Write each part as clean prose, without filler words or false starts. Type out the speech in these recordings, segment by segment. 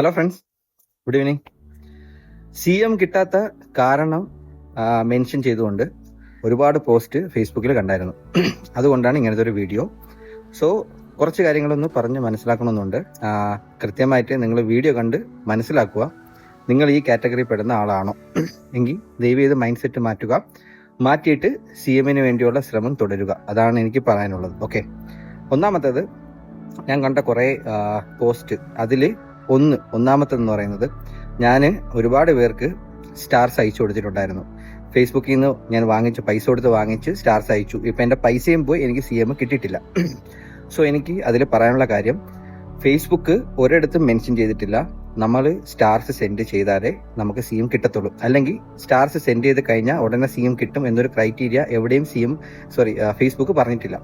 Hello friends, good evening. CM കിട്ടാത്ത കാരണം mention ചെയ്തുകൊണ്ട് ഒരുപാട് പോസ്റ്റ് ഫേസ്ബുക്കിൽ കണ്ടായിരുന്നു. അതുകൊണ്ടാണ് ഇങ്ങനത്തെ ഒരു വീഡിയോ. സോ കുറച്ച് കാര്യങ്ങളൊന്ന് പറഞ്ഞ് മനസ്സിലാക്കണമെന്നുണ്ട്. കൃത്യമായിട്ട് നിങ്ങൾ വീഡിയോ കണ്ട് മനസ്സിലാക്കുക. നിങ്ങൾ ഈ കാറ്റഗറി പെടുന്ന ആളാണോ എങ്കിൽ ദയവ് ചെയ്ത് മൈൻഡ് സെറ്റ് മാറ്റിയിട്ട് CM വേണ്ടിയുള്ള ശ്രമം തുടരുക. അതാണ് എനിക്ക് പറയാനുള്ളത്. ഓക്കെ, ഒന്നാമത്തേത് ഞാൻ കണ്ട കുറേ പോസ്റ്റ്, അതിൽ ഒന്നാമത്തെന്ന് പറയുന്നത്, ഞാൻ ഒരുപാട് പേർക്ക് സ്റ്റാർസ് അയച്ചു കൊടുത്തിട്ടുണ്ടായിരുന്നു. ഫേസ്ബുക്കിൽ നിന്ന് ഞാൻ പൈസ കൊടുത്ത് വാങ്ങിച്ച് സ്റ്റാർസ് അയച്ചു. ഇപ്പം എൻ്റെ പൈസയും പോയി, എനിക്ക് CM കിട്ടിയിട്ടില്ല. സോ എനിക്ക് അതിൽ പറയാനുള്ള കാര്യം, ഫേസ്ബുക്ക് ഒരിടത്തും മെൻഷൻ ചെയ്തിട്ടില്ല നമ്മൾ സ്റ്റാർസ് സെൻഡ് ചെയ്താലേ നമുക്ക് CM കിട്ടത്തുള്ളൂ, അല്ലെങ്കിൽ സ്റ്റാർസ് സെൻഡ് ചെയ്ത് കഴിഞ്ഞാൽ ഉടനെ CM കിട്ടും എന്നൊരു ക്രൈറ്റീരിയ എവിടെയും ഫേസ്ബുക്ക് പറഞ്ഞിട്ടില്ല.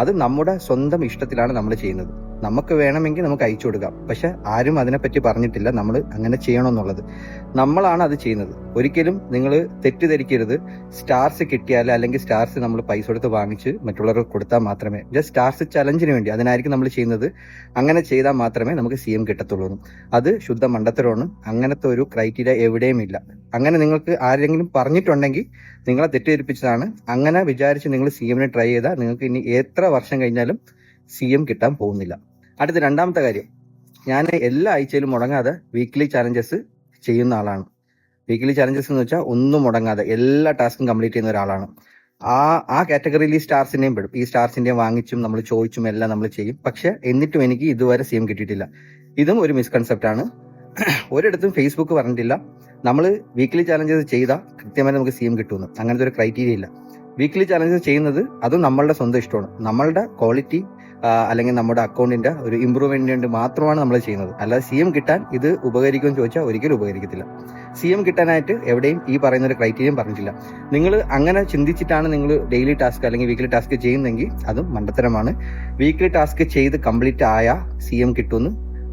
അത് നമ്മുടെ സ്വന്തം ഇഷ്ടത്തിലാണ് നമ്മൾ ചെയ്യുന്നത്. നമുക്ക് വേണമെങ്കിൽ നമുക്ക് അയച്ചു കൊടുക്കാം, പക്ഷെ ആരും അതിനെപ്പറ്റി പറഞ്ഞിട്ടില്ല നമ്മൾ അങ്ങനെ ചെയ്യണമെന്നുള്ളത്. നമ്മളാണ് അത് ചെയ്യുന്നത്. ഒരിക്കലും നിങ്ങൾ തെറ്റിദ്ധരിക്കരുത്. സ്റ്റാർസ് കിട്ടിയാൽ, അല്ലെങ്കിൽ സ്റ്റാർസ് നമ്മൾ പൈസ കൊടുത്ത് വാങ്ങിച്ച് മറ്റുള്ളവർക്ക് കൊടുത്താൽ മാത്രമേ, ജസ്റ്റ് സ്റ്റാർസ് ചലഞ്ചിന് വേണ്ടി അതിനായിരിക്കും നമ്മൾ ചെയ്യുന്നത്. അങ്ങനെ ചെയ്താൽ മാത്രമേ നമുക്ക് CM കിട്ടത്തുള്ളൂ. അത് ശുദ്ധ മണ്ടത്തരമാണ്. അങ്ങനത്തെ ഒരു ക്രൈറ്റീരിയ എവിടെയും ഇല്ല. അങ്ങനെ നിങ്ങൾക്ക് ആരെങ്കിലും പറഞ്ഞിട്ടുണ്ടെങ്കിൽ നിങ്ങളെ തെറ്റിദ്ധരിപ്പിച്ചതാണ്. അങ്ങനെ വിചാരിച്ച് നിങ്ങൾ CM ട്രൈ ചെയ്താൽ നിങ്ങൾക്ക് ഇനി എത്ര വർഷം കഴിഞ്ഞാലും CM കിട്ടാൻ പോകുന്നില്ല. അടുത്ത രണ്ടാമത്തെ കാര്യം, ഞാൻ എല്ലാ ആഴ്ചയിലും മുടങ്ങാതെ വീക്ക്ലി ചാലഞ്ചസ് ചെയ്യുന്ന ആളാണ്. വീക്ക്ലി ചാലഞ്ചസ് എന്ന് വെച്ചാൽ ഒന്നും മുടങ്ങാതെ എല്ലാ ടാസ്കും കംപ്ലീറ്റ് ചെയ്യുന്ന ഒരാളാണ്. ആ കാറ്റഗറിയിൽ ഈ സ്റ്റാർസിന്റെയും പെടും. ഈ സ്റ്റാർസിന്റെയും വാങ്ങിച്ചും നമ്മൾ ചോദിച്ചും എല്ലാം നമ്മൾ ചെയ്യും. പക്ഷെ എന്നിട്ടും എനിക്ക് ഇതുവരെ CM കിട്ടിയിട്ടില്ല. ഇതും ഒരു മിസ്കൺസെപ്റ്റ് ആണ്. ഒരിടത്തും ഫേസ്ബുക്ക് പറഞ്ഞിട്ടില്ല നമ്മൾ വീക്ക്ലി ചാലഞ്ചസ് ചെയ്താൽ കൃത്യമായിട്ട് നമുക്ക് CM കിട്ടുമെന്ന്. അങ്ങനത്തെ ഒരു ക്രൈറ്റീരിയ ഇല്ല. വീക്ക്ലി ചാലഞ്ചസ് ചെയ്യുന്നത് അതും നമ്മളുടെ സ്വന്തം ഇഷ്ടമാണ്. നമ്മളുടെ ക്വാളിറ്റി അല്ലെങ്കിൽ നമ്മുടെ അക്കൗണ്ടിന്റെ ഒരു ഇമ്പ്രൂവ്മെന്റിന് വേണ്ടി മാത്രമാണ് നമ്മൾ ചെയ്യുന്നത്. അല്ലാതെ CM കിട്ടാൻ ഇത് ഉപകരിക്കുമെന്ന് ചോദിച്ചാൽ ഒരിക്കലും ഉപകരിക്കത്തില്ല. CM കിട്ടാനായിട്ട് എവിടെയും ഈ പറയുന്ന ഒരു ക്രൈറ്റീരിയം പറഞ്ഞിട്ടില്ല. നിങ്ങൾ അങ്ങനെ ചിന്തിച്ചിട്ടാണ് നിങ്ങൾ ഡെയിലി ടാസ്ക് അല്ലെങ്കിൽ വീക്ക്ലി ടാസ്ക് ചെയ്യുന്നെങ്കിൽ അതും മണ്ടത്തരമാണ്. വീക്ക്ലി ടാസ്ക് ചെയ്ത് കംപ്ലീറ്റ് ആയ CM കിട്ടുമെന്ന്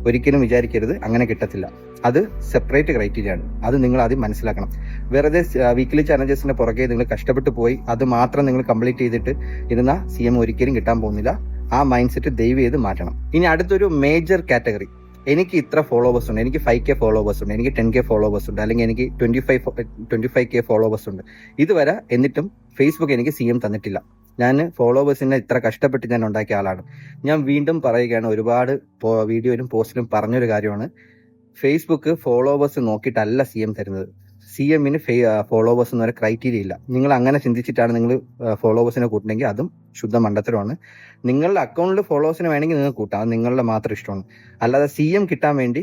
ഒരിക്കലും വിചാരിക്കരുത്. അങ്ങനെ കിട്ടത്തില്ല. അത് സെപ്പറേറ്റ് ക്രൈറ്റീരിയ ആണ്. അത് നിങ്ങൾ ആദ്യം മനസ്സിലാക്കണം. വെറുതെ വീക്ക്ലി ചാലഞ്ചസിന്റെ പുറകെ നിങ്ങൾ കഷ്ടപ്പെട്ട് പോയി അത് മാത്രം നിങ്ങൾ കംപ്ലീറ്റ് ചെയ്തിട്ട് ഇരുന്ന CM ഒരിക്കലും കിട്ടാൻ പോകുന്നില്ല. ആ മൈൻഡ് സെറ്റ് ദയവ് ചെയ്ത് മാറ്റണം. ഇനി അടുത്തൊരു മേജർ കാറ്റഗറി, എനിക്ക് ഇത്ര ഫോളോവേഴ്സ് ഉണ്ട്, എനിക്ക് 5K ഫോളോവേഴ്സ് ഉണ്ട്, എനിക്ക് 10K ഫോളോവേഴ്സ് ഉണ്ട്, അല്ലെങ്കിൽ എനിക്ക് 25K ഫോളോവേഴ്സ് ഉണ്ട്. ഇതുവരെ എന്നിട്ടും ഫേസ്ബുക്ക് എനിക്ക് CM തന്നിട്ടില്ല. ഞാൻ ഫോളോവേഴ്സിനെ ഇത്ര കഷ്ടപ്പെട്ട് ഞാൻ ഉണ്ടാക്കിയ ആളാണ്. ഞാൻ വീണ്ടും പറയുകയാണ്, ഒരുപാട് വീഡിയോയിലും പോസ്റ്റിലും പറഞ്ഞൊരു കാര്യമാണ്, ഫേസ്ബുക്ക് ഫോളോവേഴ്സ് നോക്കിയിട്ടല്ല CM തരുന്നത്. CM ഫോളോവേഴ്സ് എന്നൊരു ക്രൈറ്റീരിയ ഇല്ല. നിങ്ങൾ അങ്ങനെ ചിന്തിച്ചിട്ടാണ് നിങ്ങൾ ഫോളോവേഴ്സിനെ കൂട്ടണമെങ്കിൽ അതും ശുദ്ധ മണ്ടത്തരമാണ്. നിങ്ങളുടെ അക്കൗണ്ടിൽ ഫോളോവേഴ്സിന് വേണമെങ്കിൽ നിങ്ങൾക്ക് കൂട്ടാം, അത് നിങ്ങളുടെ മാത്രം ഇഷ്ടമാണ്. അല്ലാതെ CM കിട്ടാൻ വേണ്ടി